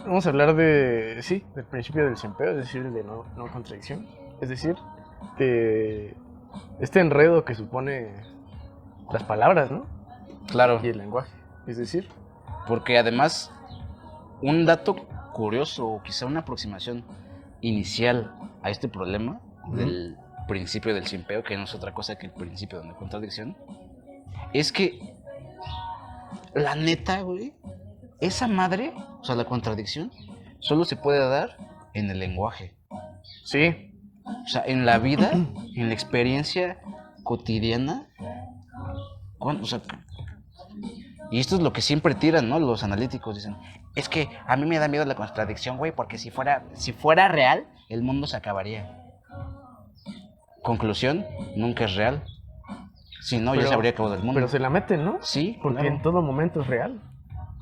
Vamos a hablar de, sí, del principio del siempeo, es decir, de no contradicción. Es decir, de este enredo que supone las palabras, ¿no? Claro, Y el lenguaje. Es decir, porque además un dato curioso o quizá una aproximación inicial a este problema del principio del simpeo, que no es otra cosa que el principio de la contradicción, es que la neta, güey, esa madre, o sea, la contradicción, solo se puede dar en el lenguaje. sí, O sea, en la vida, en la experiencia cotidiana, o sea, y esto es lo que siempre tiran, ¿no? Los analíticos dicen, es que a mí me da miedo la contradicción, güey, porque si fuera real, el mundo se acabaría. Conclusión, nunca es real. Si no, ya se pero, habría acabado el pero mundo. se la meten, ¿no? Sí, Porque claro. en todo momento es real.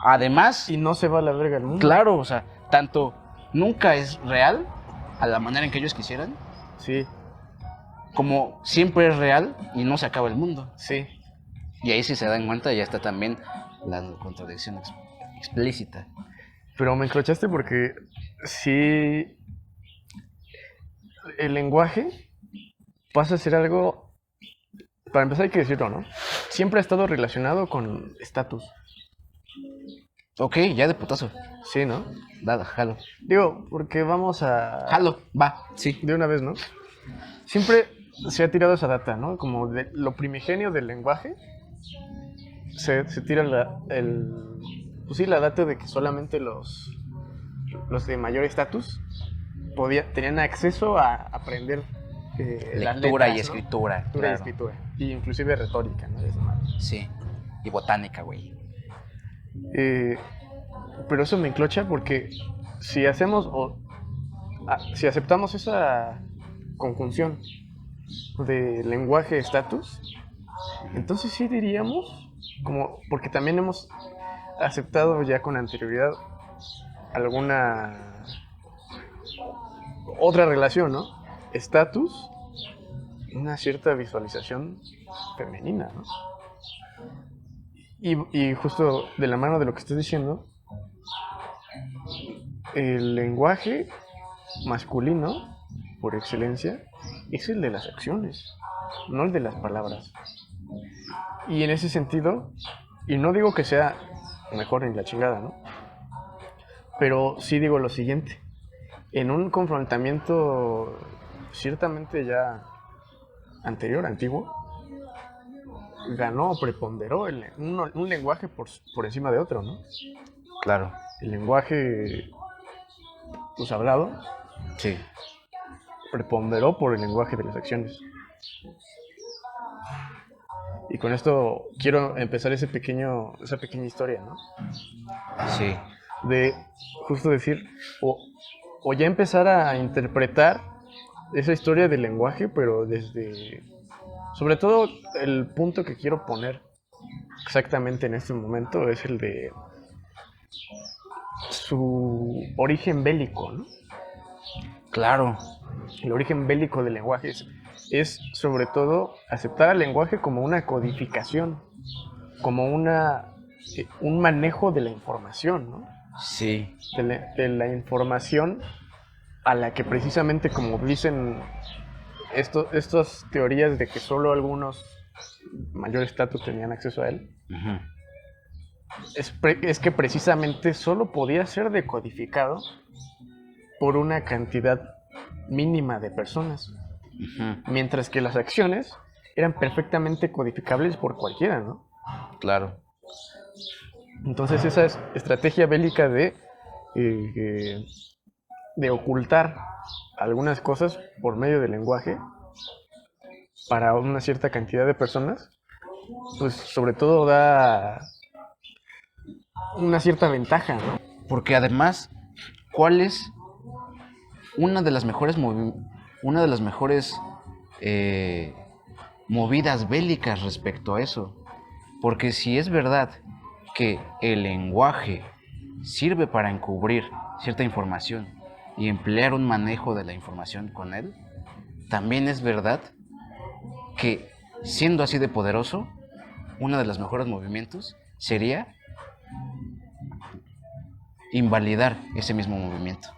Además, Y no se va a la verga el mundo. claro, o sea, tanto nunca es real a la manera en que ellos quisieran, Sí, como siempre es real y no se acaba el mundo. sí. Y ahí si se dan cuenta ya está también la contradicción explícita. Pero me encrochaste porque sí, el lenguaje pasa a ser algo, para empezar hay que decirlo, ¿no? Siempre ha estado relacionado con estatus. Ok, ya de putazo. Sí, ¿no? Dada, jalo. Digo, porque vamos a... Jalo, va, sí. De una vez, ¿no? Siempre se ha tirado esa data, ¿no? Como de lo primigenio del lenguaje, se tira pues sí, la data de que solamente los de mayor estatus tenían acceso a aprender las Lectura y letras, ¿no? escritura, Lectura y claro. escritura. Y inclusive retórica, ¿no? Sí. Y botánica, güey. Eh, pero eso me enclocha porque si hacemos si aceptamos esa conjunción de lenguaje-estatus, entonces sí diríamos, como, porque también hemos aceptado ya con anterioridad alguna otra relación, ¿no? Estatus, una cierta visualización femenina, ¿no? Y justo de la mano de lo que estás diciendo, el lenguaje masculino, por excelencia, es el de las acciones, no el de las palabras. Y en ese sentido, y no digo que sea mejor en la chingada, ¿no? Pero sí digo lo siguiente. En un confrontamiento ciertamente ya anterior, antiguo, ganó o preponderó un lenguaje por encima de otro, ¿no? Claro. El lenguaje, pues hablado, Sí. preponderó por el lenguaje de las acciones. Y con esto quiero empezar esa pequeña historia, ¿no? Sí. De justo decir, o ya empezar a interpretar esa historia del lenguaje, pero desde, sobre todo el punto que quiero poner exactamente en este momento es el de su origen bélico, ¿no? Claro. El origen bélico del lenguaje es sobre todo aceptar al lenguaje como una codificación, como un manejo de la información, ¿no? Sí. De la información a la que precisamente, como dicen estas teorías de que solo algunos mayor estatus tenían acceso a él, Uh-huh. es que precisamente solo podía ser decodificado por una cantidad mínima de personas, Uh-huh. mientras que las acciones eran perfectamente codificables por cualquiera, ¿no? Claro. Entonces esa es estrategia bélica de ocultar algunas cosas por medio del lenguaje para una cierta cantidad de personas, pues sobre todo da una cierta ventaja, ¿no? Porque además, ¿cuál es una de las mejores eh, movidas bélicas respecto a eso? Porque si es verdad que el lenguaje sirve para encubrir cierta información y emplear un manejo de la información con él, también es verdad que, siendo así de poderoso, uno de los mejores movimientos sería invalidar ese mismo movimiento,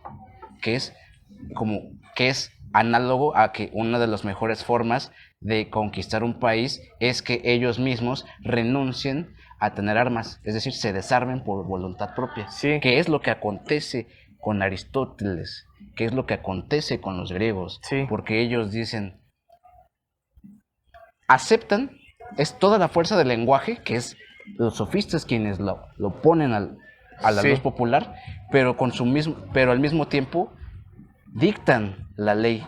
que es análogo a que una de las mejores formas de conquistar un país es que ellos mismos renuncien a tener armas, es decir, se desarmen por voluntad propia, Sí. que es lo que acontece con Aristóteles, que es lo que acontece con los griegos, Sí. porque ellos dicen, aceptan, es toda la fuerza del lenguaje, que es los sofistas quienes lo ponen a la Sí. luz popular, pero pero al mismo tiempo dictan la ley.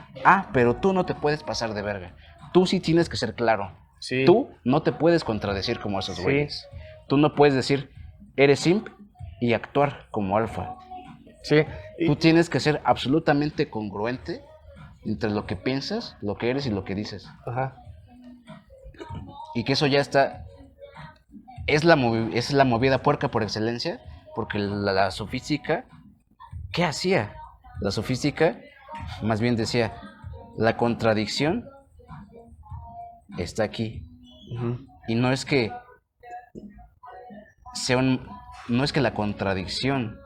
Pero tú no te puedes pasar de verga. Tú sí tienes que ser claro. Sí. Tú no te puedes contradecir como esos Sí. güeyes. Tú no puedes decir, eres simp y actuar como alfa. Sí. Tú tienes que ser absolutamente congruente entre lo que piensas, lo que eres y lo que dices. Ajá. Y que eso ya está... es la movida puerca por excelencia, porque la sofística, ¿qué hacía? La sofística más bien decía, la contradicción está aquí. Uh-huh. Y no es que no es que la contradicción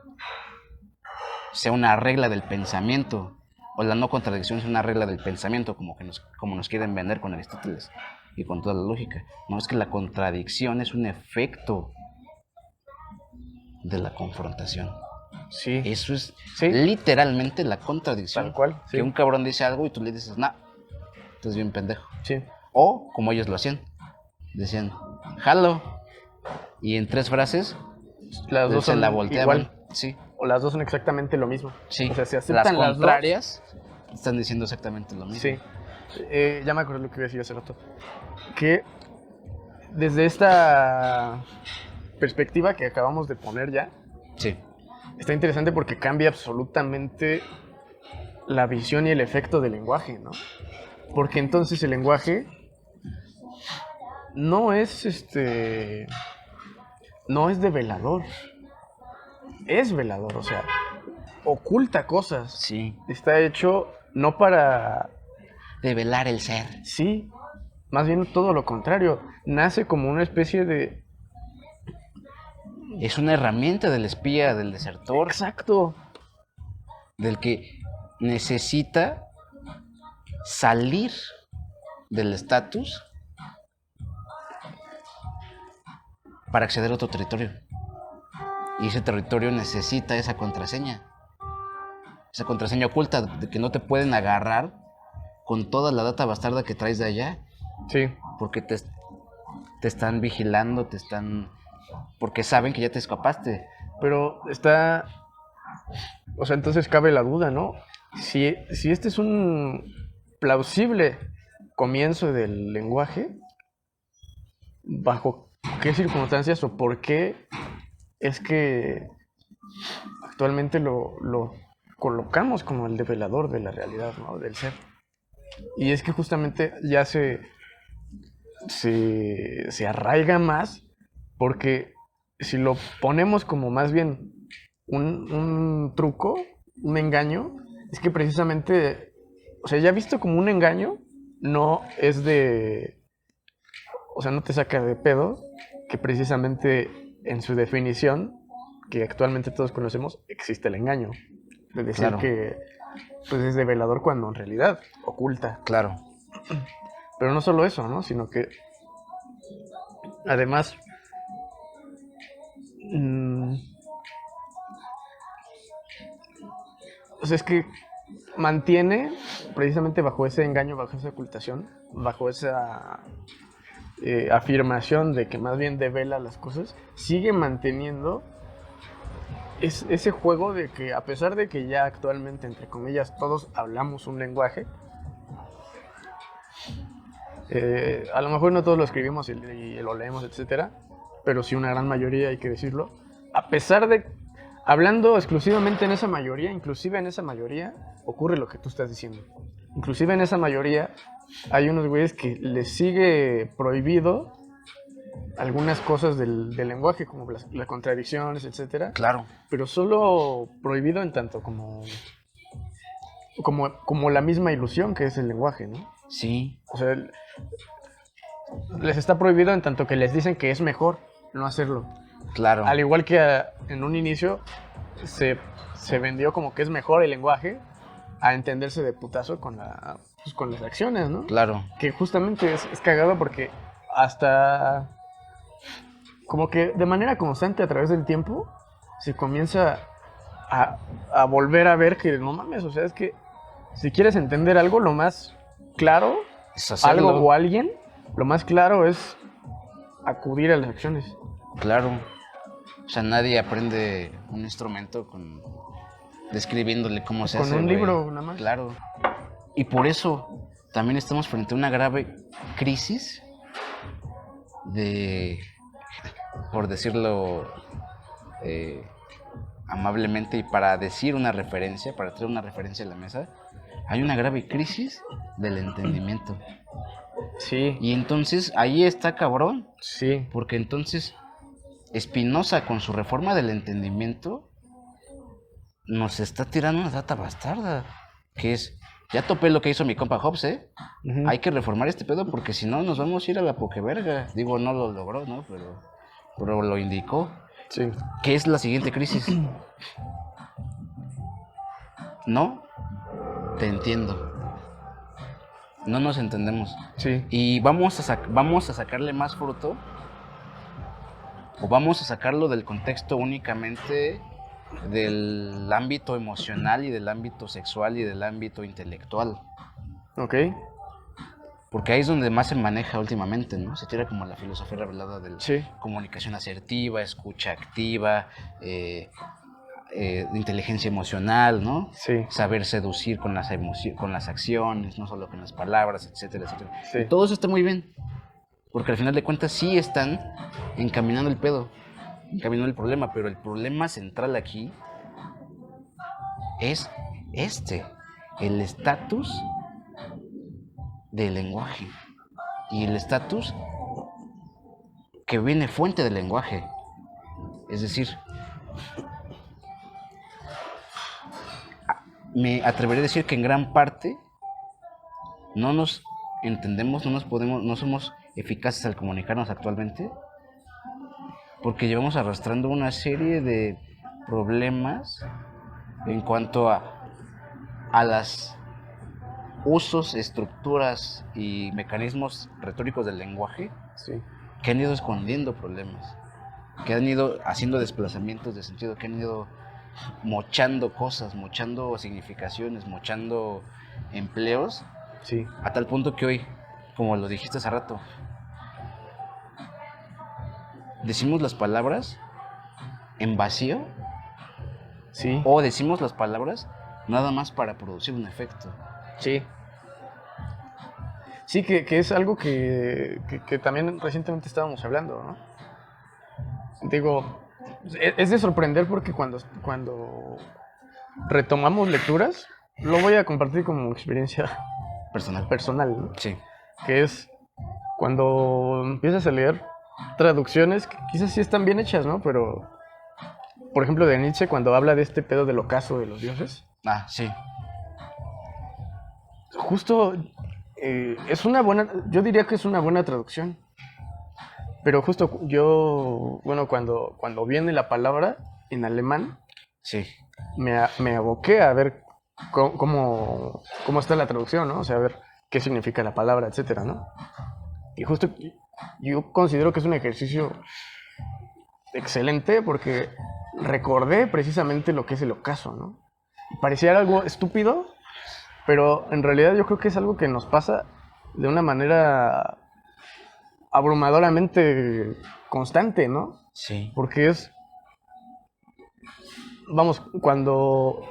sea una regla del pensamiento, o la no contradicción sea una regla del pensamiento, como nos quieren vender con Aristóteles y con toda la lógica. No, es que la contradicción es un efecto de la confrontación. Sí. Eso es Sí. literalmente la contradicción. Tal cual, sí. Que un cabrón dice algo y tú le dices, nah, estás bien pendejo. Sí. O, como ellos lo hacían, decían, jalo. Y en 3 frases, Las dos se son la volteaban. igual. Sí, O las dos son exactamente lo mismo. sí. O sea, se Las aceptan las contrarias están diciendo exactamente lo mismo. Sí. Ya me acordé lo que iba a decir hace rato. Que desde esta perspectiva que acabamos de poner ya, Sí, está interesante porque cambia absolutamente la visión y el efecto del lenguaje, ¿no? Porque entonces el lenguaje no es no es develador. Es velador, o sea, oculta cosas. sí. Está hecho no para... Develar el ser. Sí, más bien todo lo contrario. Nace como una especie de... Es una herramienta del espía, del desertor, Exacto. del que necesita salir del estatus para acceder a otro territorio. Y ese territorio necesita esa contraseña oculta de que no te pueden agarrar con toda la data bastarda que traes de allá, Sí, porque te están vigilando, porque saben que ya te escapaste. pero está... O sea, entonces cabe la duda, ¿no? Si este es un plausible comienzo del lenguaje, ¿bajo qué circunstancias o por qué es que actualmente lo colocamos como el develador de la realidad, ¿no? Del ser? Y es que justamente ya se arraiga más porque si lo ponemos como más bien un truco, un engaño, es que precisamente, o sea, ya visto como un engaño, no es de, o sea, no te saca de pedo, que precisamente en su definición, que actualmente todos conocemos, existe el engaño. De decir Claro. que pues es develador cuando en realidad oculta. Claro. Pero no solo eso, ¿no? Sino que además o sea, es que mantiene precisamente bajo ese engaño, bajo esa ocultación, bajo esa afirmación de que más bien devela las cosas, sigue manteniendo ese juego de que a pesar de que ya actualmente, entre comillas, todos hablamos un lenguaje, a lo mejor no todos lo escribimos y lo leemos, etcétera, pero sí una gran mayoría, hay que decirlo, a pesar de, hablando exclusivamente en esa mayoría, inclusive en esa mayoría, ocurre lo que tú estás diciendo. Inclusive en esa mayoría hay unos güeyes que les sigue prohibido algunas cosas del lenguaje, como las contradicciones, etcétera. Claro. Pero solo prohibido en tanto como la misma ilusión que es el lenguaje, ¿no? Sí. O sea, les está prohibido en tanto que les dicen que es mejor no hacerlo. Claro. Al igual que en un inicio se vendió como que es mejor el lenguaje a entenderse de putazo pues con las acciones, ¿no? Claro. Que justamente es cagado porque hasta como que de manera constante a través del tiempo se comienza a volver a ver que no mames, o sea, es que si quieres entender algo, lo más claro, Es hacerlo. algo o alguien, lo más claro es acudir a las acciones. Claro. O sea, nadie aprende un instrumento describiéndole cómo se Con hace. un güey. libro nada más. Claro. Y por eso también estamos frente a una grave crisis por decirlo amablemente y para decir una referencia, para traer una referencia a la mesa, hay una grave crisis del entendimiento. Sí, Y entonces ahí está cabrón, sí, porque entonces Spinoza con su reforma del entendimiento nos está tirando una data bastarda, que es, ya topé lo que hizo mi compa Hobbes, ujú, hay que reformar este pedo porque si no nos vamos a ir a la pokeverga. Digo, no lo logró, ¿no? Pero lo indicó. sí, ¿Qué es la siguiente crisis? No te entiendo. No nos entendemos. sí, Y vamos a sacarle más fruto, o vamos a sacarlo del contexto únicamente del ámbito emocional y del ámbito sexual y del ámbito intelectual. ok, Porque ahí es donde más se maneja últimamente, ¿no? Se tira como la filosofía revelada de sí, comunicación asertiva, escucha activa, inteligencia emocional, ¿no? sí, Saber seducir con con las acciones, no solo con las palabras, etcétera, etcétera. sí. Y todo eso está muy bien, porque al final de cuentas sí están encaminando el pedo, encaminando el problema, pero el problema central aquí es el estatus del lenguaje y el estatus que viene fuente del lenguaje. Es decir, me atreveré a decir que en gran parte no nos entendemos, no somos eficaces al comunicarnos actualmente, porque llevamos arrastrando una serie de problemas en cuanto a las usos, estructuras y mecanismos retóricos del lenguaje Sí, que han ido escondiendo problemas, que han ido haciendo desplazamientos de sentido, que han ido mochando cosas, mochando significaciones, mochando empleos, sí, a tal punto que hoy, como lo dijiste hace rato, decimos las palabras en vacío sí, o decimos las palabras nada más para producir un efecto. sí. Sí, que es algo que también recientemente estábamos hablando, ¿no? Digo, es de sorprender porque cuando retomamos lecturas, lo voy a compartir como experiencia personal, ¿no? Sí. Que es cuando empiezas a leer traducciones que quizás sí están bien hechas, ¿no? Pero, por ejemplo, de Nietzsche, cuando habla de este pedo del ocaso de los dioses, Ah, sí. justo es una buena, yo diría que es una buena traducción. Pero justo yo, bueno, cuando viene la palabra en alemán, Sí. me aboqué a ver cómo está la traducción, ¿no? O sea, a ver qué significa la palabra, etcétera, ¿no? Y justo yo considero que es un ejercicio excelente porque recordé precisamente lo que es el ocaso, ¿no? Y parecía algo estúpido, pero en realidad yo creo que es algo que nos pasa de una manera abrumadoramente constante, ¿no? Sí. Porque vamos, cuando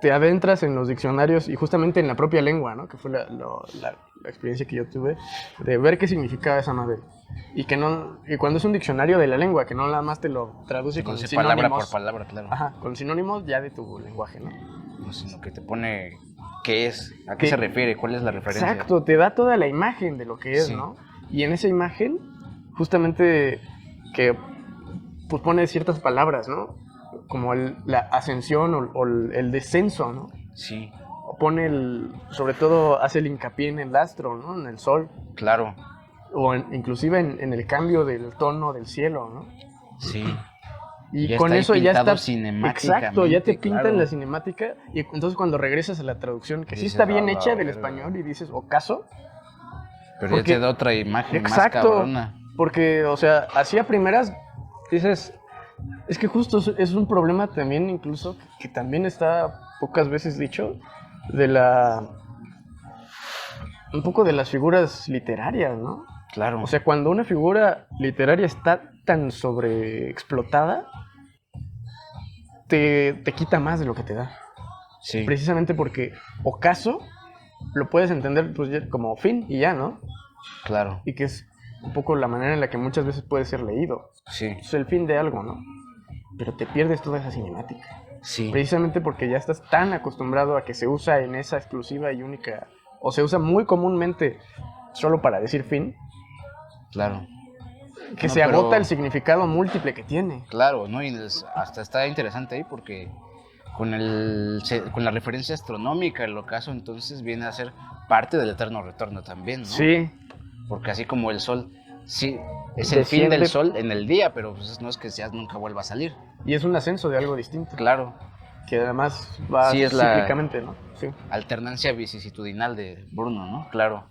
te adentras en los diccionarios y justamente en la propia lengua, ¿no? Que fue la experiencia que yo tuve de ver qué significaba esa madre. Y cuando es un diccionario de la lengua, que no nada más te lo traduce con sinónimos. Palabra por palabra, claro. Ajá, con sinónimos ya de tu lenguaje, ¿no? No, sino que te pone qué es, a qué se refiere, cuál es la referencia. Exacto, te da toda la imagen de lo que es, Sí. ¿no? Y en esa imagen, justamente que pues pone ciertas palabras, ¿no? Como la ascensión o el descenso, ¿no? Sí, O pone sobre todo hace el hincapié en el astro, ¿no? En el sol. claro. O inclusive en el cambio del tono del cielo, ¿no? Sí. Y Ya con está ahí eso ya pintado está. cinemáticamente, Exacto, ya te pintan claro. la cinemática. Y entonces cuando regresas a la traducción, que sí Dices, está bien "A la hecha del verga". español, y dices, ocaso. Pero ya te da otra imagen más Exacto. cabrona. Porque, o sea, así a primeras dices. Es que justo es un problema también, incluso, que también está pocas veces dicho, de la. Un poco de las figuras literarias, ¿no? Claro. O sea, cuando una figura literaria está tan sobreexplotada, te quita más de lo que te da. Sí, Precisamente porque ocaso lo puedes entender pues, como fin y ya, ¿no? claro. Y que es un poco la manera en la que muchas veces puede ser leído. Sí, Es el fin de algo, ¿no? Pero te pierdes toda esa cinemática. sí, Precisamente porque ya estás tan acostumbrado a que se usa en esa exclusiva y única, o se usa muy comúnmente solo para decir fin, claro. que No, se agota pero- el significado múltiple que tiene. Claro, ¿no? Y hasta está interesante ahí porque con la referencia astronómica, el ocaso entonces viene a ser parte del eterno retorno también, ¿no? Sí, Porque así como el sol, sí, es el fin desciende, del sol en el día, pero pues no es que ya nunca vuelva a salir. y es un ascenso de algo distinto, Claro, que además va sí es la cíclicamente, ¿no? Sí. alternancia vicisitudinal de Bruno, ¿no? Claro.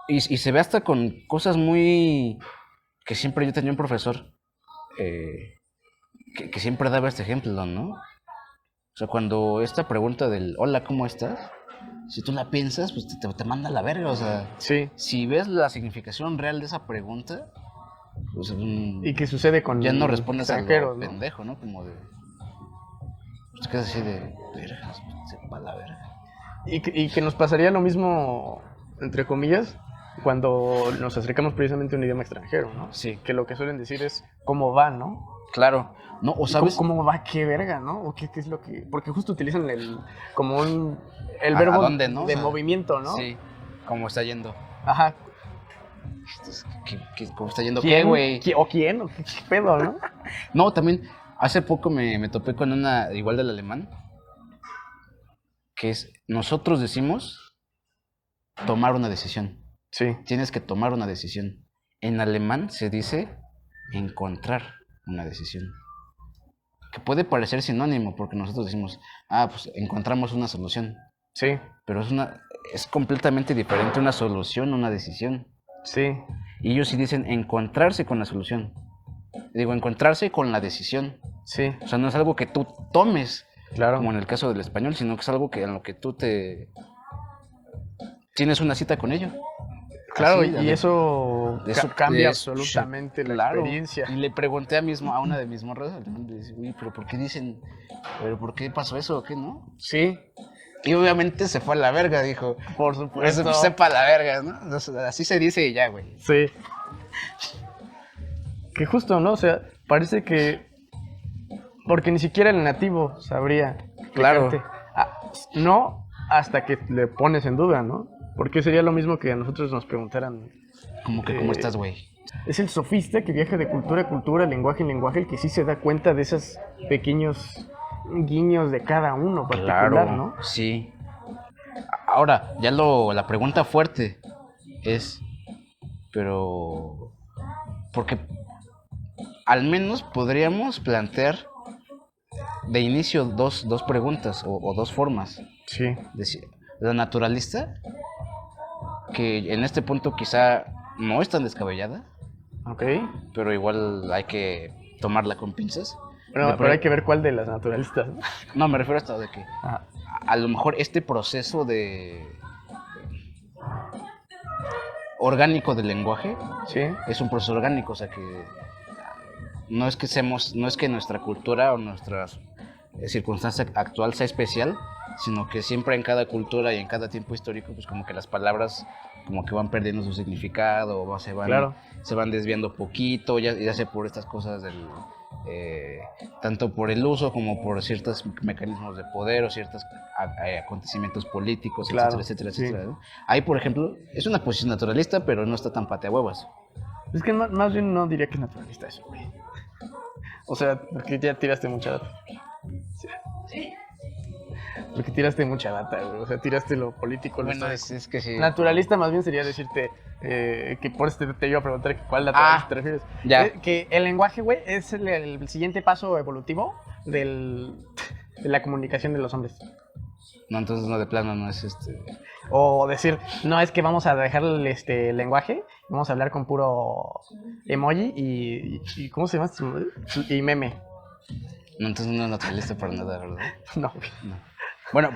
Y se ve hasta con cosas muy... que siempre yo tenía un profesor que siempre daba este ejemplo, ¿no? O sea, cuando esta pregunta del hola, ¿cómo estás? Si tú la piensas, pues te manda a la verga, o sea, Sí. si ves la significación real de esa pregunta, pues ¿Y qué sucede con ya no respondes a extranjeros, lo ¿no? pendejo, ¿no? Como de... Pues te quedas así de... verga, sepa la verga. Y que nos pasaría lo mismo, entre comillas, cuando nos acercamos precisamente a un idioma extranjero, ¿no? Sí. Que lo que suelen decir es cómo va, ¿no? Claro, no, o ¿Y sabes... ¿Cómo va? ¿Qué verga, no? ¿O qué es lo que...? Porque justo utilizan como el ¿A verbo dónde, no? de O sea, movimiento, ¿no? Sí, cómo está yendo. Ajá. ¿Cómo está yendo qué, güey? ¿O quién? ¿O qué pedo, no? No, también, hace poco me topé con una, igual del alemán, que es, nosotros decimos tomar una decisión. Sí. Tienes que tomar una decisión. En alemán se dice encontrar una decisión. Que puede parecer sinónimo, porque nosotros decimos, pues encontramos una solución. Sí. Pero es completamente diferente una solución a una decisión. Sí. Y ellos sí dicen encontrarse con la solución. Digo, encontrarse con la decisión. Sí. O sea, no es algo que tú tomes, Claro. como en el caso del español, sino que es algo en lo que tú tienes una cita con ello. Claro, Así, y eso cambia absolutamente la claro. experiencia. Y le pregunté a una de mis morras, le dije, uy, pero ¿por qué pasó eso o qué, no? Sí, Y obviamente se fue a la verga, dijo. por Pues supuesto. sepa la verga, ¿no? O sea, así se dice y ya, güey. Sí. Que justo, ¿no? O sea, parece que... Porque ni siquiera el nativo sabría Claro. explicarte. No hasta que le pones en duda, ¿no? Porque sería lo mismo que a nosotros nos preguntaran. Como que, ¿cómo estás, güey? Es el sofista que viaja de cultura a cultura, lenguaje en lenguaje, el que sí se da cuenta de esos pequeños guiños de cada uno particular, Claro, ¿no? sí. Ahora, ya la pregunta fuerte es, pero... Porque al menos podríamos plantear de inicio dos preguntas o dos formas. Sí. La naturalista, que en este punto quizá no es tan descabellada, Ok. pero igual hay que tomarla con pinzas. Pero hay que ver cuál de las naturalistas, ¿no? No, me refiero a esto de que Ajá. a lo mejor este proceso orgánico del lenguaje Sí. es un proceso orgánico, o sea que no es que nuestra cultura o nuestra circunstancia actual sea especial, sino que siempre en cada cultura y en cada tiempo histórico, pues como que las palabras como que van perdiendo su significado o Claro. se van desviando poquito, ya sea por estas cosas tanto por el uso como por ciertos mecanismos de poder o ciertos acontecimientos políticos, Claro, etcétera, sí. etcétera, ¿no? Ahí, por ejemplo, es una posición naturalista, pero no está tan pateahuevas. Es que más bien no diría que es naturalista eso, güey. O sea, porque ya tiraste mucha data. Sí. porque tiraste mucha data, güey. O sea, tiraste lo político, lo Bueno, histórico. es que sí. Naturalista más bien sería decirte que por eso te iba a preguntar que cuál naturalista te refieres. Ya. Que el lenguaje, güey, es el siguiente paso evolutivo de la comunicación de los hombres. No, entonces no, de plano no es O decir, no, es que vamos a dejar el lenguaje, vamos a hablar con puro emoji y ¿cómo se llama? Y meme. No, entonces no es naturalista para nada, ¿verdad? No, güey. No. Bueno,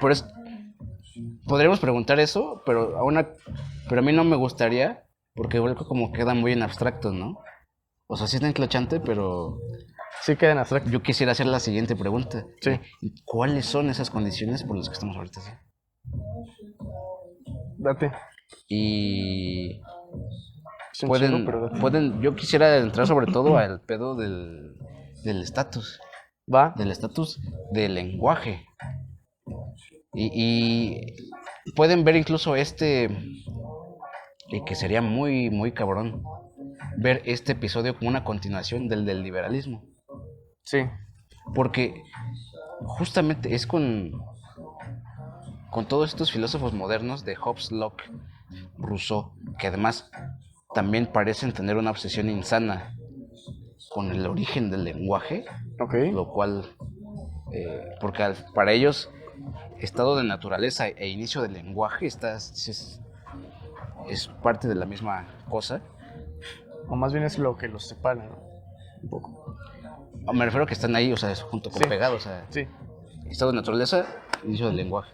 podríamos preguntar eso, pero a mí no me gustaría, porque igual como queda muy en abstracto, ¿no? O sea, sí está enclochante, pero Sí queda en abstracto. yo quisiera hacer la siguiente pregunta. Sí. ¿Cuáles son esas condiciones por las que estamos ahorita así? Date. Y Es un chingo, pero date. yo quisiera entrar sobre todo al pedo del estatus, Va. del lenguaje. Y pueden ver incluso que sería muy, muy cabrón, ver este episodio como una continuación del liberalismo. Sí. Porque justamente es con todos estos filósofos modernos de Hobbes, Locke, Rousseau, que además también parecen tener una obsesión insana con el origen del lenguaje, Ok. lo cual, porque para ellos, estado de naturaleza e inicio del lenguaje es parte de la misma cosa. O más bien es lo que los separa, ¿no? Un poco. Me refiero a que están ahí, o sea, junto con Sí. pegados, o sea, Sí. estado de naturaleza, inicio del lenguaje.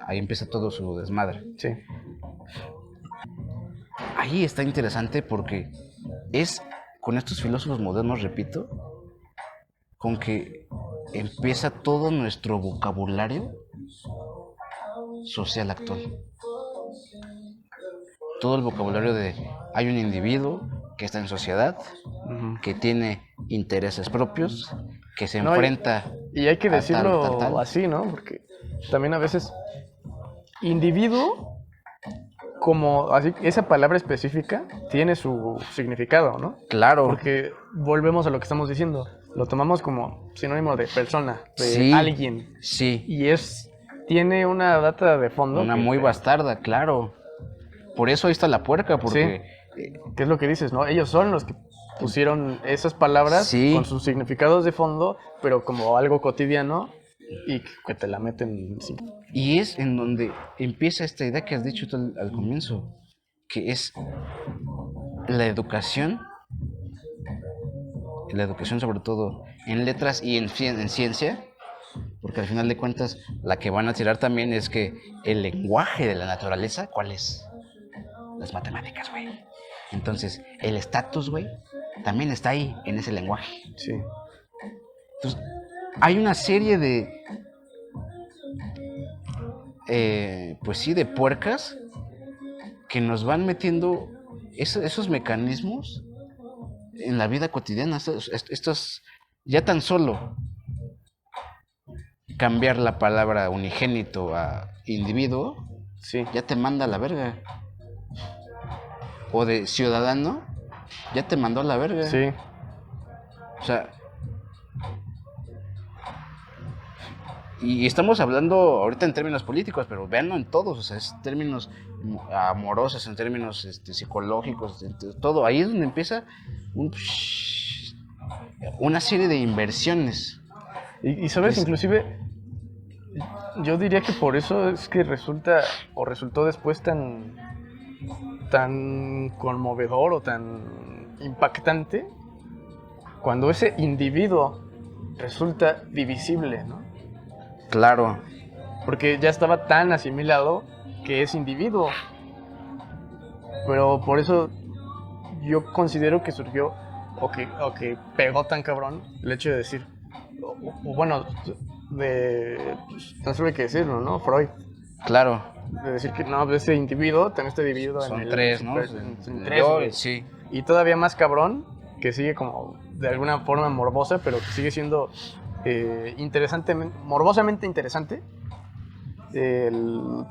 Ahí empieza todo su desmadre. Sí. Ahí está interesante porque es con estos filósofos modernos, repito, con que empieza todo nuestro vocabulario social actual. Todo el vocabulario de hay un individuo que está en sociedad, que tiene intereses propios, que se enfrenta. Y hay que a tal, decirlo tal. así, ¿no? Porque también a veces individuo, como así, esa palabra específica tiene su significado, ¿no? Claro. Porque volvemos a lo que estamos diciendo. Lo tomamos como sinónimo de persona, de Sí, alguien. Sí. Y tiene una data de fondo. Una muy bastarda, claro. Por eso ahí está la puerca, porque... ¿Qué es lo que dices, no? Ellos son los que pusieron esas palabras con sus significados de fondo, pero como algo cotidiano y que te la meten. Sí. Y es en donde empieza esta idea que has dicho tú al comienzo, que es la educación sobre todo en letras y en ciencia, porque al final de cuentas la que van a tirar también es que el lenguaje de la naturaleza, ¿cuál es? Las matemáticas, güey. Entonces, el estatus, güey, también está ahí, en ese lenguaje. Sí. Entonces, hay una serie de... pues sí, de puercas que nos van metiendo esos mecanismos en la vida cotidiana. Estos, ya tan solo cambiar la palabra unigénito a individuo, sí, ya te manda a la verga. O de ciudadano, ya te mandó a la verga. Sí. O sea, y estamos hablando ahorita en términos políticos, pero véanlo en todos, o sea, es términos amorosos, en términos psicológicos, todo. Ahí es donde empieza una serie de inversiones. Y sabes, inclusive, yo diría que por eso es que resultó después tan conmovedor o tan impactante cuando ese individuo resulta divisible, ¿no? Claro. Porque ya estaba tan asimilado que es individuo. Pero por eso yo considero que surgió o que pegó tan cabrón el hecho de decir, o bueno, tan solo hay que decirlo, ¿no? Freud. Claro. De decir que no, ese individuo también está dividido son en tres, ¿no? En tres. Sí. Y todavía más cabrón, que sigue como de alguna forma morbosa, pero que sigue siendo morbosamente interesante.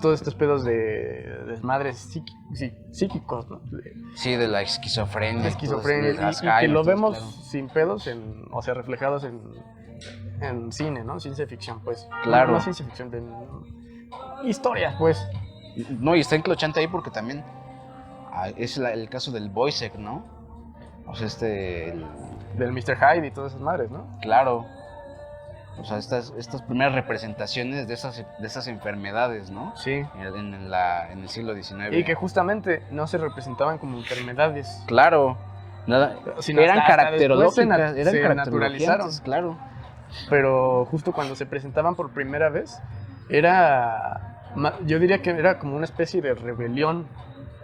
Todos estos pedos de desmadres psíquicos, ¿no? Sí, de la esquizofrenia. Y que lo vemos sin pedos, o sea, reflejados en cine, ¿no? Ciencia ficción, pues. Claro. No ciencia ficción, en historias, pues. No, y está enclochante ahí porque también es el caso del Boisek, ¿no? O sea, Del Mr. Hyde y todas esas madres, ¿no? claro. O sea, estas primeras representaciones de esas enfermedades, ¿no? Sí. En el siglo XIX. Y que justamente no se representaban como enfermedades. Claro. Sino Eran hasta caracterológicas, después se eran naturalizaron. caracterológicas, claro. Pero justo cuando se presentaban por primera vez, yo diría que era como una especie de rebelión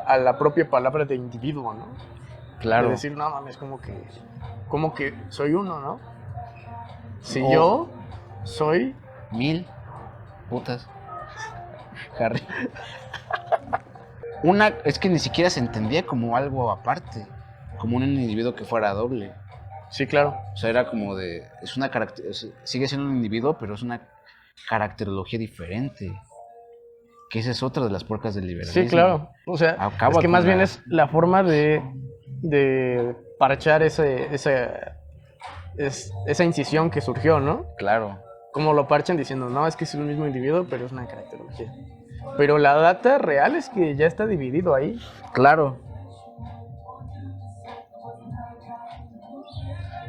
a la propia palabra de individuo, ¿no? Claro. De decir, no mames, como que soy uno, ¿no? Si O- yo soy... 1000 putas. Harry. Es que ni siquiera se entendía como algo aparte, como un individuo que fuera doble. Sí, claro. O sea, era como sigue siendo un individuo, pero es una caracterología diferente. Que esa es otra de las puercas del liberalismo. Sí, claro. O sea, Acaba es que con más bien la- es la forma de parchar esa incisión que surgió, ¿no? Claro. Como lo parchan diciendo, no, es que es el mismo individuo, pero es una caracterología. Pero la data real es que ya está dividido ahí. Claro.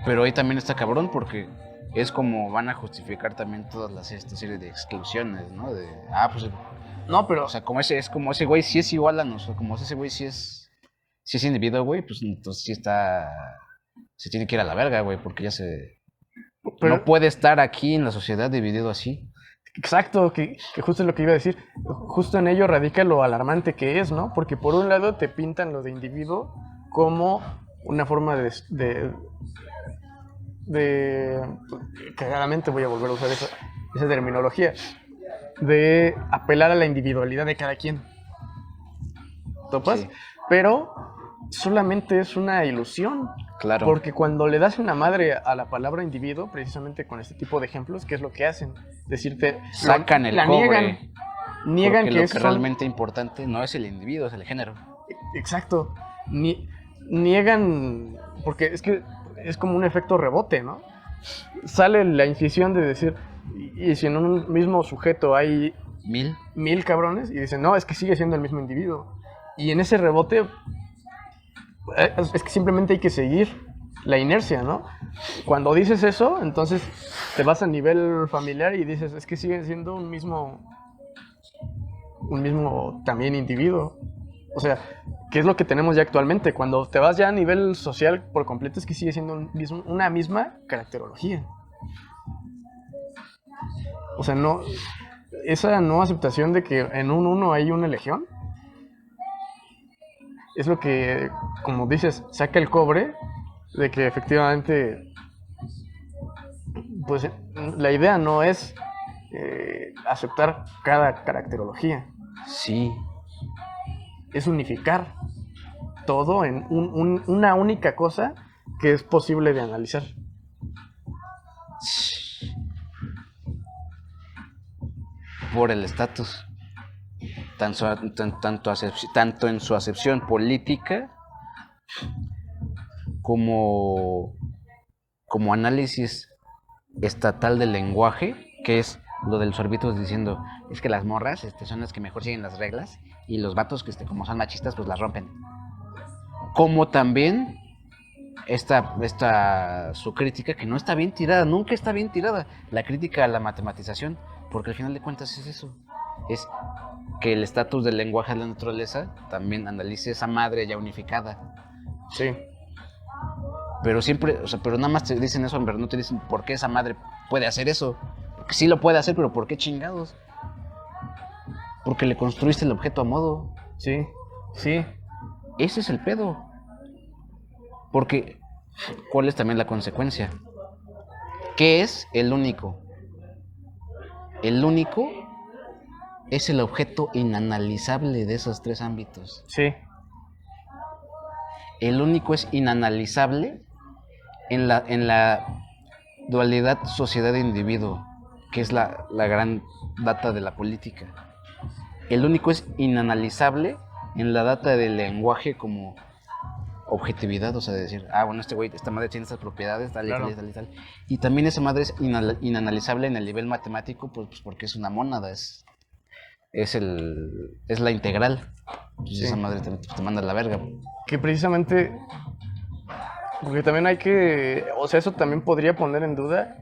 Pero ahí también está cabrón porque es como van a justificar también esta serie de exclusiones, ¿no? Pues, No, pero... o sea, como ese güey sí es igual a nosotros, como ese güey sí es individuo, güey, pues entonces sí se tiene que ir a la verga, güey, porque pero- no puede estar aquí en la sociedad dividido así. Exacto, que justo es lo que iba a decir. Justo en ello radica lo alarmante que es, ¿no? Porque por un lado te pintan lo de individuo como una forma cagadamente voy a volver a usar esa terminología, de apelar a la individualidad de cada quien. ¿Topas? Sí. Pero solamente es una ilusión. Claro. Porque cuando le das una madre a la palabra individuo, precisamente con este tipo de ejemplos, ¿qué es lo que hacen? Decirte... Sacan el la cobre. Niegan porque que lo es que realmente importante no es el individuo, es el género. Exacto. Niegan... Porque es que es como un efecto rebote, ¿no? Sale la incisión de decir... Y si en un mismo sujeto hay 1000 cabrones, y dicen, no, es que sigue siendo el mismo individuo. Y en ese rebote... Es que simplemente hay que seguir la inercia, ¿no? Cuando dices eso, entonces te vas a nivel familiar y dices, es que sigue siendo un mismo también individuo. O sea, ¿qué es lo que tenemos ya actualmente? Cuando te vas ya a nivel social por completo, es que sigue siendo una misma caracterología. O sea, no, esa no aceptación de que en un uno hay una legión, es lo que, como dices, saca el cobre de que efectivamente, pues la idea no es aceptar cada caracterología. Sí. Es unificar todo en una única cosa que es posible de analizar. Por el estatus. Tanto en su acepción política como análisis estatal del lenguaje, que es lo del sorbitos diciendo, es que las morras son las que mejor siguen las reglas y los vatos que como son machistas pues las rompen. Como también su crítica, que no está bien tirada, nunca está bien tirada, la crítica a la matematización, porque al final de cuentas es eso, es que el estatus del lenguaje de la naturaleza también analice esa madre ya unificada. Sí. Pero siempre, pero nada más te dicen eso, pero no te dicen por qué esa madre puede hacer eso. Porque sí lo puede hacer, pero ¿por qué chingados? Porque le construiste el objeto a modo. Sí, sí. Ese es el pedo. Porque, ¿cuál es también la consecuencia? ¿Qué es el único? El único es el objeto inanalizable de esos tres ámbitos. Sí. El único es inanalizable en la dualidad sociedad-individuo, que es la gran data de la política. El único es inanalizable en la data del lenguaje como objetividad, o sea, de decir, bueno, este güey, esta madre tiene estas propiedades, tal y Claro. tal y tal y tal. Y también esa madre es inanalizable en el nivel matemático, pues porque es una mónada, es la integral. Pues Sí. esa madre te manda a la verga. Que precisamente, porque también hay que, o sea, eso también podría poner en duda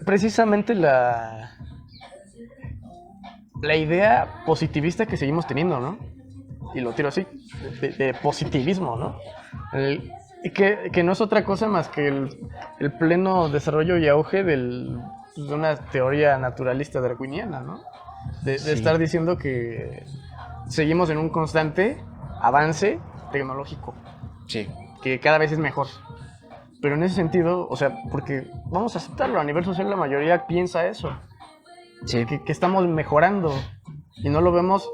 precisamente la idea positivista que seguimos teniendo, ¿no? Y lo tiro así, de positivismo, ¿no? Y que no es otra cosa más que el pleno desarrollo y auge de una teoría naturalista darwiniana, ¿no? De Sí. estar diciendo que seguimos en un constante avance tecnológico, Sí, que cada vez es mejor. Pero en ese sentido, o sea, porque vamos a aceptarlo, a nivel social la mayoría piensa eso, sí, que estamos mejorando y no lo vemos,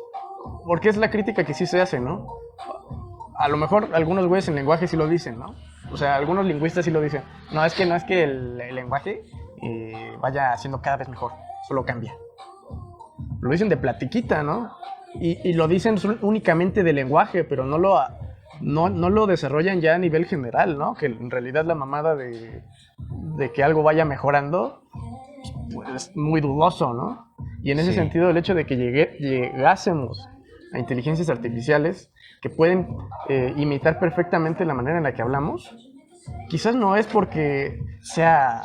porque es la crítica que sí se hace, ¿no? A lo mejor algunos güeyes en lenguaje sí lo dicen, ¿no? O sea, algunos lingüistas sí lo dicen. No es que el lenguaje vaya siendo cada vez mejor, solo cambia. Lo dicen de platiquita, ¿no? Y lo dicen únicamente de lenguaje, pero no lo desarrollan ya a nivel general, ¿no? Que en realidad la mamada de que algo vaya mejorando pues, es muy dudoso, ¿no? Y en ese Sí. sentido, el hecho de que llegásemos a inteligencias artificiales que pueden imitar perfectamente la manera en la que hablamos, quizás no es porque sea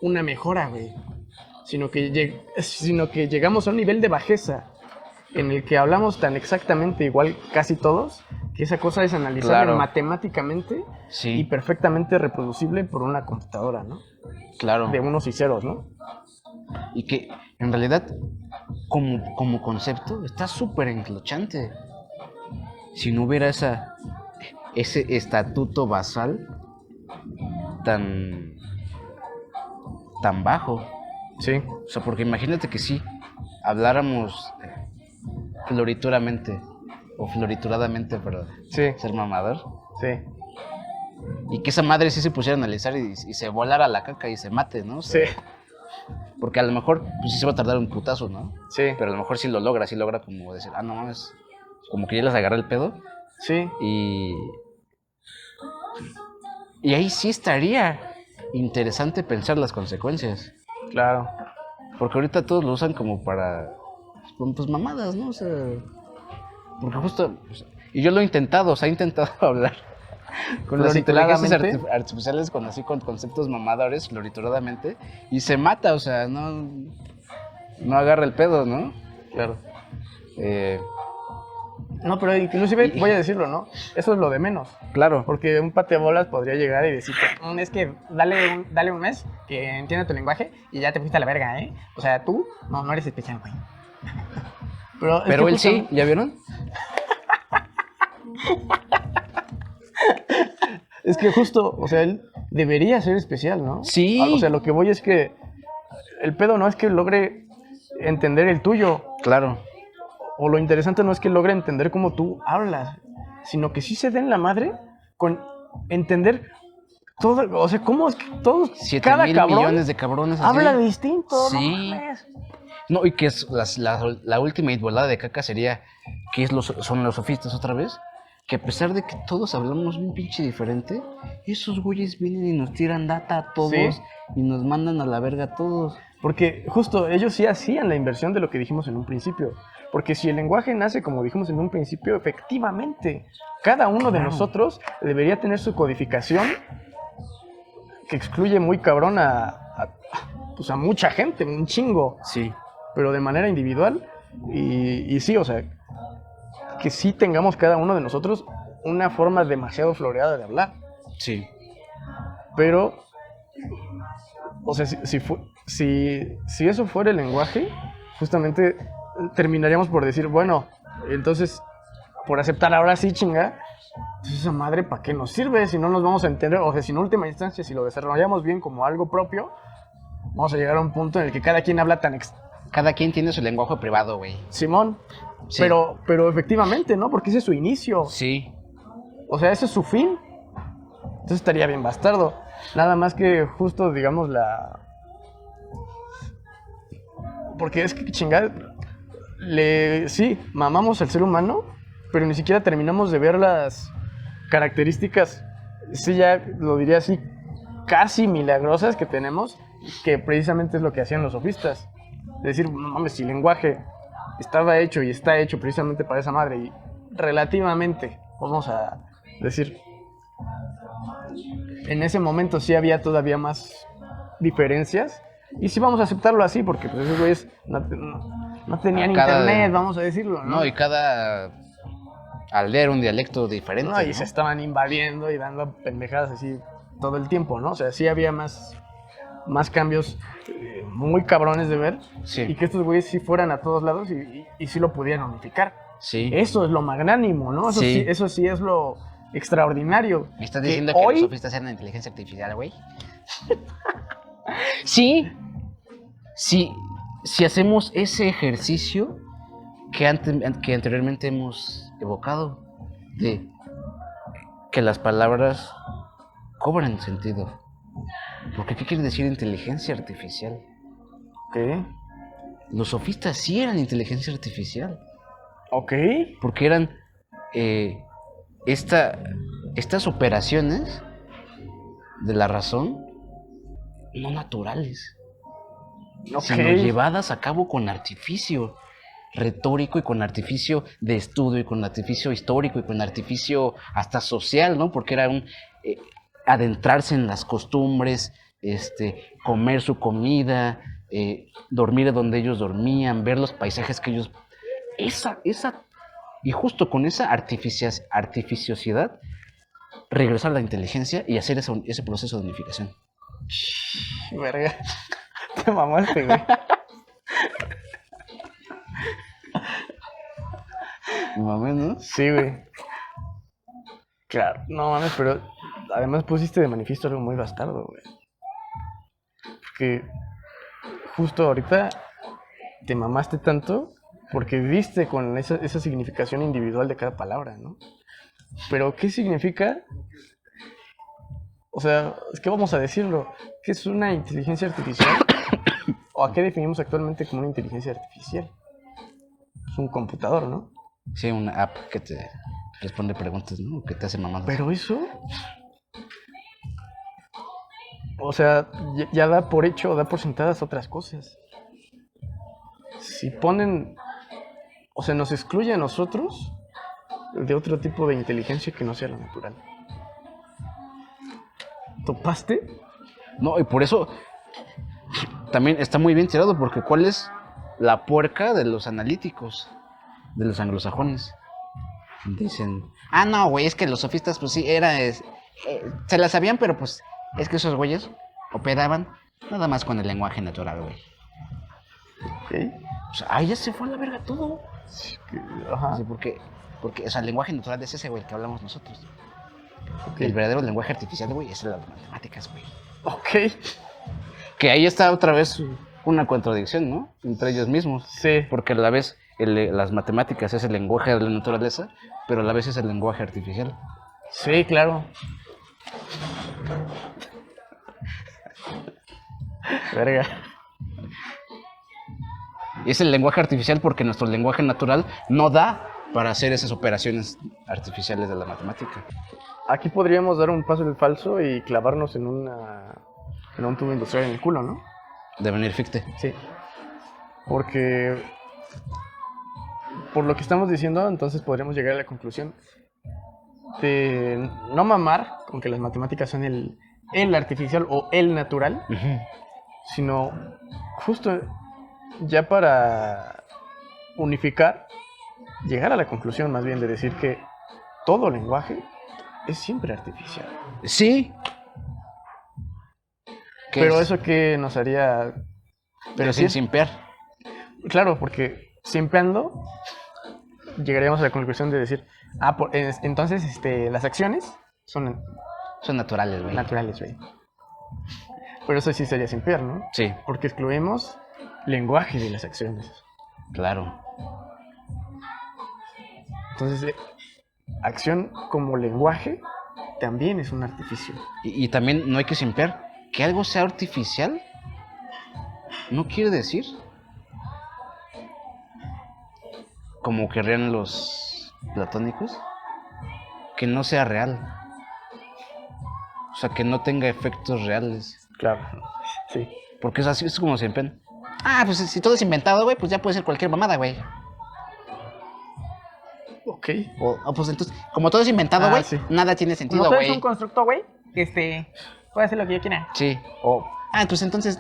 una mejora, güey, sino que llegamos a un nivel de bajeza en el que hablamos tan exactamente igual casi todos, que esa cosa es analizable Claro. matemáticamente sí, y perfectamente reproducible por una computadora, ¿no? claro. De unos y ceros, ¿no? Y que en realidad, como concepto, está súper enclochante. Si no hubiera ese estatuto basal tan bajo. Sí, O sea, porque imagínate que sí, habláramos florituramente, o florituradamente, para sí, ser mamador, sí, y que esa madre sí se pusiera a analizar y se volara la caca y se mate, ¿no? O sí, sea, porque a lo mejor pues sí se va a tardar un putazo, ¿no? sí, Pero a lo mejor sí logra como decir, no mames, como que ya les agarré el pedo. sí, Y ahí sí estaría interesante pensar las consecuencias. claro. Porque ahorita todos lo usan como para, pues mamadas, ¿no? O sea, porque justo, y yo lo he intentado, o sea, he intentado hablar con las inteligencias Florituradamente. artificiales con conceptos mamadores, florituradamente, y se mata, o sea, no agarra el pedo, ¿no? Claro. Eh, No, pero inclusive Y- voy a decirlo, ¿no? Eso es lo de menos. claro, Porque un patebolas podría llegar y decirte, es que dale un mes que entienda tu lenguaje y ya te fuiste a la verga, ¿eh? O sea, tú no eres especial, güey. Pero pero él sí, justamente- ¿ya vieron? Es que justo, o sea, él debería ser especial, ¿no? Sí. O sea, lo que voy es que el pedo no es que logre entender el tuyo, Claro, o lo interesante no es que logre entender cómo tú hablas, sino que sí se den la madre con entender todo, o sea, cómo es que todos, 7,000 cabrón millones de cabrones así. habla distinto, Sí. no mames. No, y que es la última volada de caca sería que son los sofistas otra vez, que a pesar de que todos hablamos un pinche diferente, esos güeyes vienen y nos tiran data a todos Sí. y nos mandan a la verga a todos. Porque justo ellos sí hacían la inversión de lo que dijimos en un principio. Porque si el lenguaje nace como dijimos en un principio, efectivamente, cada uno de Claro. nosotros debería tener su codificación que excluye muy cabrón pues a mucha gente, un chingo, Sí, pero de manera individual. Y sí, o sea, que sí tengamos cada uno de nosotros una forma demasiado floreada de hablar. sí, Pero, o sea, si eso fuera el lenguaje, justamente terminaríamos por decir, bueno, entonces, por aceptar ahora sí, chinga, pues esa madre, ¿para qué nos sirve? Si no nos vamos a entender, o sea, si en última instancia, si lo desarrollamos bien como algo propio, vamos a llegar a un punto en el que cada quien habla tan cada quien tiene su lenguaje privado, güey. Simón, Sí. pero efectivamente, ¿no? Porque ese es su inicio, Sí, o sea, ese es su fin. Entonces estaría bien bastardo. Nada más que justo, digamos, porque es que chingada, sí, mamamos al ser humano, pero ni siquiera terminamos de ver características, sí, ya lo diría así, casi milagrosas que tenemos, que precisamente es lo que hacían los sofistas. Es decir, no mames, si el lenguaje estaba hecho y está hecho precisamente para esa madre y relativamente, vamos a decir, en ese momento sí había todavía más diferencias y sí vamos a aceptarlo así porque pues esos güeyes no tenían internet, vamos a decirlo, ¿no? No, y cada aldea era un dialecto diferente, No, y ¿no? se estaban invadiendo y dando pendejadas así todo el tiempo, ¿no? O sea, sí había más cambios muy cabrones de ver. Sí. Y que estos güeyes sí fueran a todos lados y sí lo pudieran unificar. Sí. Eso es lo magnánimo, ¿no? Eso sí es lo extraordinario. ¿Me estás diciendo que hoy... los sofistas eran inteligencia artificial, güey? Sí. Si hacemos ese ejercicio que anteriormente hemos evocado, de que las palabras cobran sentido. Porque ¿qué quiere decir inteligencia artificial? ¿Qué? Los sofistas sí eran inteligencia artificial. Ok. Porque eran estas operaciones de la razón no naturales, sino llevadas a cabo con artificio retórico y con artificio de estudio y con artificio histórico y con artificio hasta social, ¿no? Porque era adentrarse en las costumbres, comer su comida, dormir donde ellos dormían, ver los paisajes que ellos... Y justo con esa artificiosidad, regresar a la inteligencia y hacer ese proceso de unificación. Verga, te mamaste, güey. No mames, ¿no? Sí, güey. Claro, no mames, pero además pusiste de manifiesto algo muy bastardo, güey. Porque justo ahorita te mamaste tanto porque viste con esa significación individual de cada palabra, ¿no? Pero, ¿qué significa? O sea, es que vamos a decirlo, ¿qué es una inteligencia artificial? ¿O a qué definimos actualmente como una inteligencia artificial? Es un computador, ¿no? Sí, una app que te responde preguntas, ¿no? Que te hace mamadas. Pero eso... O sea, ya da por hecho, da por sentadas otras cosas. Si ponen... O sea, nos excluye a nosotros de otro tipo de inteligencia que no sea la natural. ¿Topaste? No, y por eso también está muy bien tirado, porque ¿cuál es la puerca de los analíticos, de los anglosajones? Dicen, no, güey, es que los sofistas, pues sí, se la sabían, pero pues es que esos güeyes operaban nada más con el lenguaje natural, güey. ¿Sí? O sea, ahí ya se fue a la verga todo. Ajá. Sí, porque, o sea, el lenguaje natural es ese, güey, que hablamos nosotros. Okay. El verdadero lenguaje artificial, güey, es las matemáticas, güey. Ok. Que ahí está otra vez una contradicción, ¿no? Entre ellos mismos. Sí. Porque a la vez las matemáticas es el lenguaje de la naturaleza, pero a la vez es el lenguaje artificial. Sí, claro. Verga. Y es el lenguaje artificial porque nuestro lenguaje natural no da para hacer esas operaciones artificiales de la matemática. Aquí podríamos dar un paso en falso y clavarnos en un tubo industrial en el culo, ¿no? De venir ficte. Sí. Porque por lo que estamos diciendo, entonces podríamos llegar a la conclusión de no mamar con que las matemáticas son el artificial o el natural, sino justo ya para unificar, llegar a la conclusión más bien de decir que todo lenguaje es siempre artificial. Sí. Pero eso que nos haría... Pero sin simpear. Claro, porque simpeando llegaríamos a la conclusión de decir, entonces las acciones son naturales, güey. Naturales, güey. Pero eso sí sería simpear, ¿no? Sí. Porque excluimos lenguaje de las acciones. Claro. Entonces, acción como lenguaje también es un artificio. Y también no hay que simpear. Que algo sea artificial no quiere decir, como querrían los platónicos, que no sea real. O sea, que no tenga efectos reales. Claro, sí. Porque es así, es como se empeñan. Ah, pues si todo es inventado, güey, pues ya puede ser cualquier mamada, güey. Ok. O pues entonces, como todo es inventado, güey, sí. nada tiene sentido, Como todo es güey. un constructo, güey, puede hacer lo que yo quiera. Sí, pues entonces,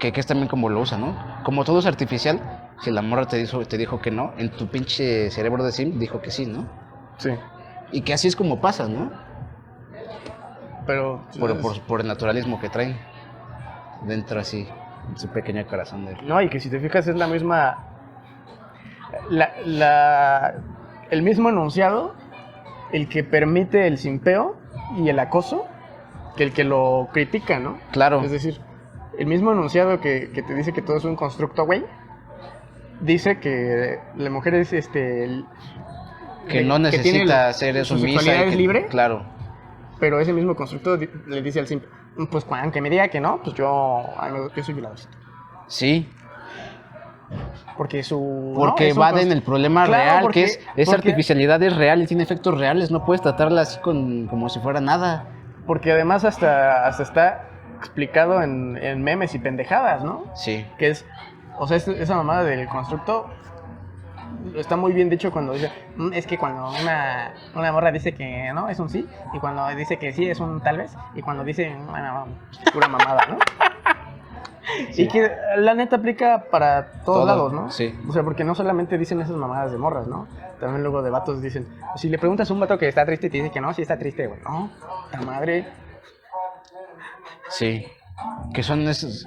que es también como lo usa, ¿no? Como todo es artificial, si la morra te dijo que no, en tu pinche cerebro de sim dijo que sí, ¿no? Sí. Y que así es como pasa, ¿no? Pero... Por el naturalismo que traen dentro así, en su pequeño corazón de... No, y que si te fijas es la misma... el mismo enunciado, el que permite el simpeo y el acoso, que el que lo critica, ¿no? Claro. Es decir, el mismo enunciado que te dice que todo es un constructo, güey, dice que la mujer es que no necesita ser su sumisa. sexualidad es libre. Claro. Pero ese mismo constructo le dice al simple, pues aunque me diga que no, pues yo soy violador. Sí. Porque Porque va en el problema real, porque, que esa artificialidad es real y tiene efectos reales, no puedes tratarla así como si fuera nada. Porque además hasta está explicado en memes y pendejadas, ¿no? Sí. Que es, o sea, esa mamada del constructo está muy bien dicho cuando dice, es que cuando una morra dice que no, es un sí, y cuando dice que sí, es un tal vez, y cuando dice, bueno, pura mamada, ¿no? Sí. Y que la neta aplica para todos lados, ¿no? Sí. O sea, porque no solamente dicen esas mamadas de morras, ¿no? También luego de vatos dicen, si le preguntas a un vato que está triste y te dice que no, sí está triste, güey. No, la madre. Sí. Que son esos...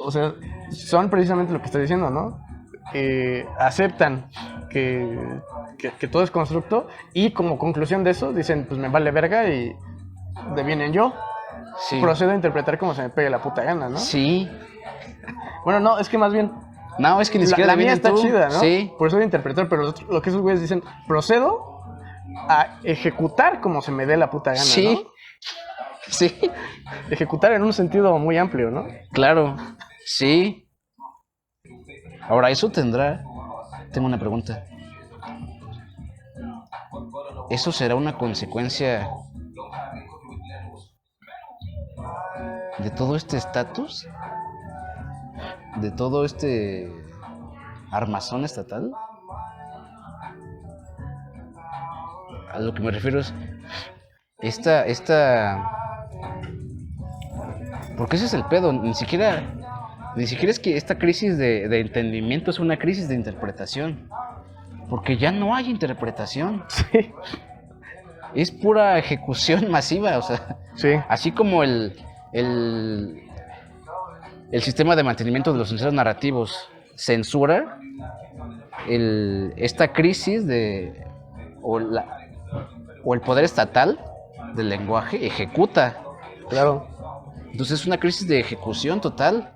O sea, son precisamente lo que estoy diciendo, ¿no? Aceptan que todo es constructo y como conclusión de eso dicen, pues me vale verga y devienen yo. Sí. Procedo a interpretar como se me pegue la puta gana, ¿no? Sí. Bueno, no, es que más bien... No, es que ni siquiera la mía está tú. chida, ¿no? Sí. Procedo a interpretar, pero lo que esos güeyes dicen, procedo a ejecutar como se me dé la puta gana, Sí. ¿no? Sí. Ejecutar en un sentido muy amplio, ¿no? Claro. Sí. Ahora, eso tendrá... Tengo una pregunta. ¿Eso será una consecuencia de todo este estatus? ¿De todo este armazón estatal? A lo que me refiero es porque ese es el pedo, ni siquiera es que esta crisis de entendimiento es una crisis de interpretación, porque ya no hay interpretación. Sí. Es pura ejecución masiva, o sea, Sí. así como el sistema de mantenimiento de los enunciados narrativos censura esta crisis o el poder estatal del lenguaje ejecuta. Claro. Entonces es una crisis de ejecución total.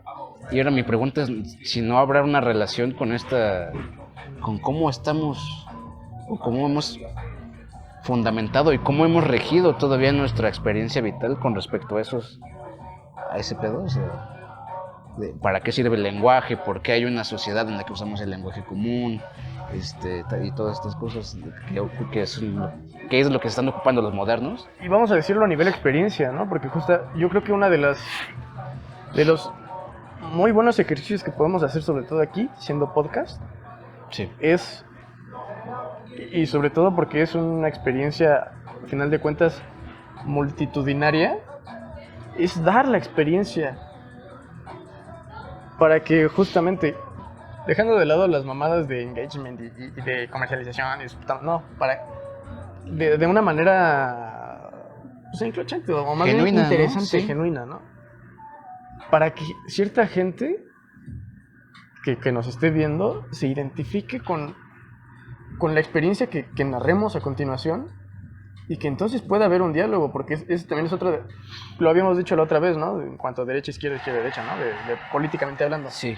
Y ahora mi pregunta es si no habrá una relación con cómo estamos, o cómo hemos fundamentado y cómo hemos regido todavía nuestra experiencia vital con respecto a ese pedo. O sea, ¿para qué sirve el lenguaje? ¿Por qué hay una sociedad en la que usamos el lenguaje común? Y todas estas cosas que es lo que están ocupando los modernos. Y vamos a decirlo a nivel experiencia, ¿no? Porque justo yo creo que una de los muy buenos ejercicios que podemos hacer, sobre todo aquí, siendo podcast, Sí. es, y sobre todo porque es una experiencia, al final de cuentas, multitudinaria, es dar la experiencia para que justamente, dejando de lado las mamadas de engagement y de comercialización, no, de una manera pues incluyente o más bien Genuina, interesante, ¿no? Sí. genuina, ¿no? Para que cierta gente que nos esté viendo se identifique con la experiencia que narremos a continuación y que entonces pueda haber un diálogo, porque también es otra, lo habíamos dicho la otra vez, ¿no? En cuanto a derecha, izquierda, derecha, ¿no? De políticamente hablando. Sí.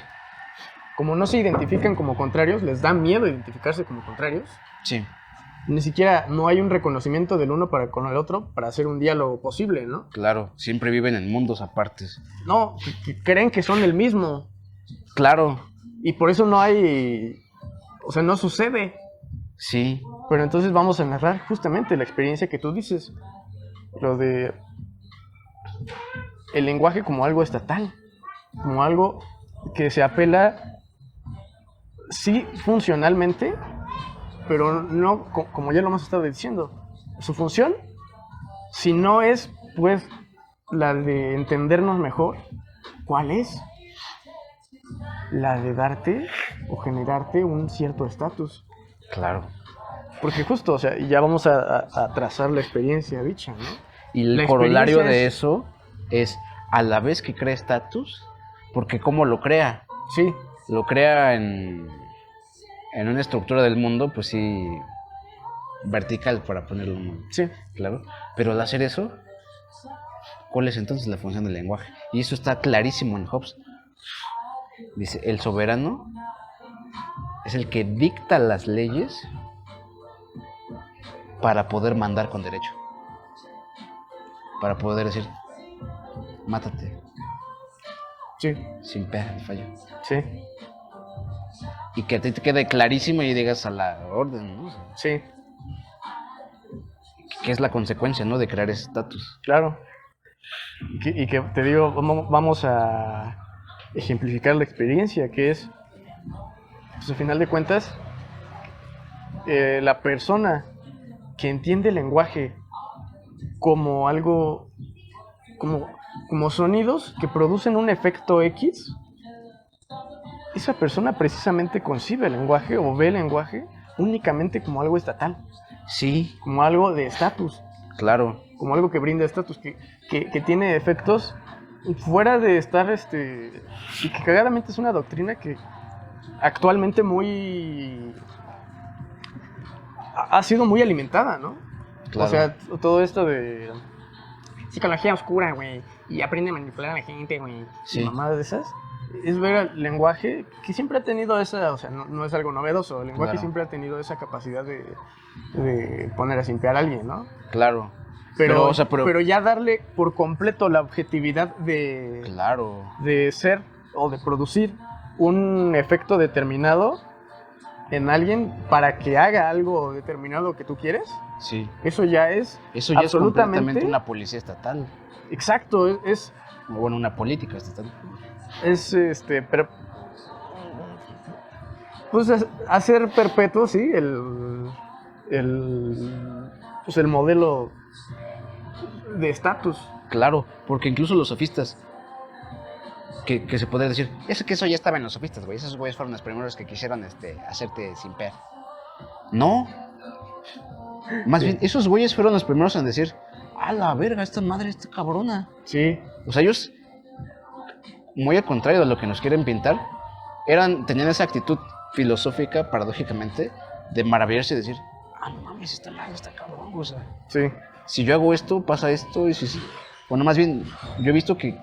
Como no se identifican como contrarios, les da miedo identificarse como contrarios. Sí. Ni siquiera no hay un reconocimiento del uno para con el otro para hacer un diálogo posible, ¿no? Claro, siempre viven en mundos apartes. No, que creen que son el mismo. Claro. Y por eso no hay... O sea, no sucede. Sí. Pero entonces vamos a narrar justamente la experiencia que tú dices, lo de el lenguaje como algo estatal, como algo que se apela, sí, funcionalmente, pero no, como ya lo hemos estado diciendo, su función, si no es, pues, la de entendernos mejor, ¿cuál es? La de darte o generarte un cierto estatus. Claro. Porque justo, o sea, ya vamos a trazar la experiencia dicha, ¿no? Y el La corolario experiencia de es- eso es a la vez que crea estatus, porque ¿cómo lo crea? Sí, Lo crea en una estructura del mundo, pues sí, vertical, para ponerlo muy sí, claro. Pero al hacer eso, ¿cuál es entonces la función del lenguaje? Y eso está clarísimo en Hobbes. Dice, el soberano es el que dicta las leyes para poder mandar con derecho. Para poder decir, mátate, sí, sin pega ni fallo. sí, Y que a ti te quede clarísimo y digas a la orden, ¿no? O sea, sí, que es la consecuencia, ¿no? De crear ese estatus. claro. Y que te digo, vamos a ejemplificar la experiencia, que es, pues al final de cuentas, la persona que entiende el lenguaje como algo, como sonidos que producen un efecto X, esa persona precisamente concibe el lenguaje o ve el lenguaje únicamente como algo estatal, Sí, como algo de estatus, claro. como algo que brinda estatus, que tiene efectos fuera de estar, y que cagadamente es una doctrina que actualmente ha sido muy alimentada, ¿no? Claro. O sea, todo esto de Psicología oscura, güey. Y aprende a manipular a la gente, güey. Sí. mamadas de esas, es ver el lenguaje que siempre ha tenido esa, o sea, no es algo novedoso, el lenguaje Claro. siempre ha tenido esa capacidad de poner a simpear a alguien, ¿no? Claro. Pero, o sea, pero ya darle por completo la objetividad Claro. de ser o de producir un efecto determinado en alguien para que haga algo determinado que tú quieres, Sí. eso ya es Eso ya es absolutamente completamente una policía estatal. exacto, es O bueno, una política estatal. pero pues hacer perpetuo, sí, pues el modelo de estatus. Claro, porque incluso los sofistas, que se podría decir, es que eso ya estaba en los sofistas, güey. Esos güeyes fueron los primeros que quisieron hacerte simpear. No. Más bien, esos güeyes fueron los primeros en decir, a la verga, esta madre está cabrona. Sí, O sea, ellos, muy al contrario de lo que nos quieren pintar, tenían esa actitud filosófica, paradójicamente, de maravillarse y decir, no mames, esta madre está cabrón, o sea. sí, Si yo hago esto, pasa esto, y bueno, más bien, yo he visto que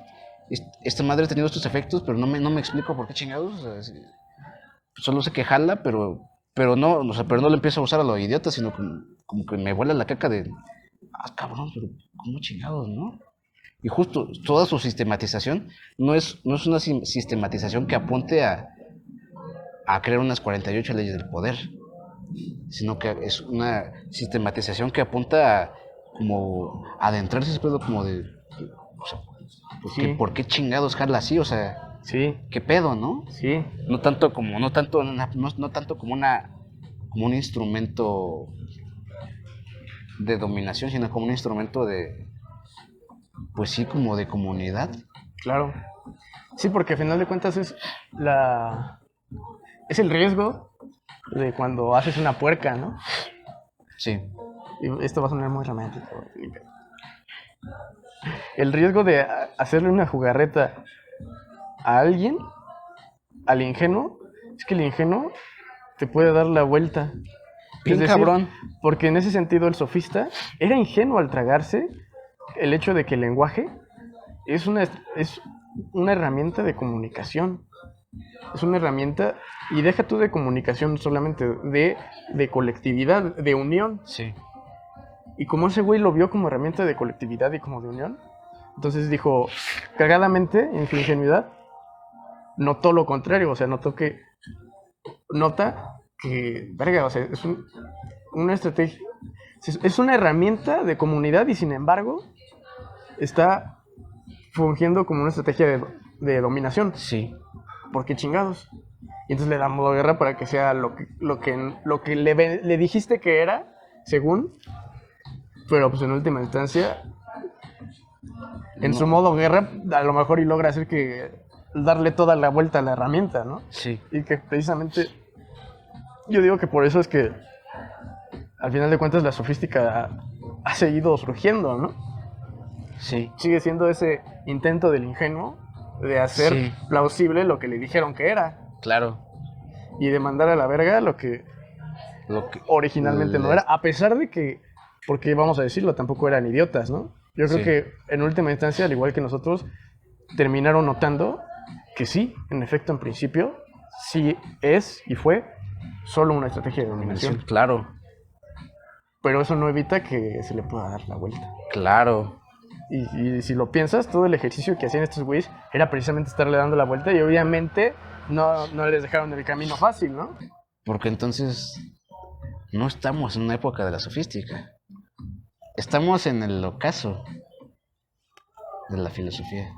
esta madre ha tenido estos efectos, pero no me explico por qué chingados, o sea, solo sé que jala, pero no, o sea, pero no lo empiezo a usar a lo idiota, sino como que me vuela la caca de, cabrón, pero ¿cómo chingados, no? Y justo, toda su sistematización no es una sistematización que apunte a crear unas 48 leyes del poder, sino que es una sistematización que apunta a como adentrarse ese pedo como de, o sea, Sí. ¿por qué chingados jala así? O sea, sí, ¿qué pedo, no? sí, No tanto como un instrumento de dominación, sino como un instrumento de, pues sí, como de comunidad. claro. Sí, porque al final de cuentas es el riesgo de cuando haces una puerca, ¿no? Sí, Y esto va a sonar muy romántico. El riesgo de hacerle una jugarreta a alguien, al ingenuo, es que el ingenuo te puede dar la vuelta. bien Es decir, cabrón. porque en ese sentido el sofista era ingenuo al tragarse el hecho de que el lenguaje es una herramienta de comunicación. Es una herramienta, y deja tú de comunicación solamente, de colectividad, de unión. Sí, Y como ese güey lo vio como herramienta de colectividad y como de unión, entonces dijo, cagadamente, en su ingenuidad, notó lo contrario, o sea, nota que, verga, o sea, es una estrategia, es una herramienta de comunidad y sin embargo está fungiendo como una estrategia de dominación. Sí. ¿Por qué chingados? Y entonces le dan modo guerra para que sea lo que le dijiste que era, según, pero pues en última instancia, en su modo guerra, a lo mejor y logra hacer que darle toda la vuelta a la herramienta, ¿no? Sí. Y que precisamente, yo digo que por eso es que al final de cuentas la sofística ha seguido surgiendo, ¿no? Sí. Sigue siendo ese intento del ingenuo de hacer Sí. plausible lo que le dijeron que era Claro. y de mandar a la verga lo que Lo que originalmente no era, a pesar de que, porque vamos a decirlo, tampoco eran idiotas, ¿no? Yo creo Sí. que en última instancia, al igual que nosotros, terminaron notando que sí, en efecto, en principio, sí es y fue solo una estrategia de dominación. Claro. Pero eso no evita que se le pueda dar la vuelta. Claro. Y si lo piensas, todo el ejercicio que hacían estos güeyes era precisamente estarle dando la vuelta y obviamente no les dejaron el camino fácil, ¿no? Porque entonces no estamos en una época de la sofística. Estamos en el ocaso de la filosofía.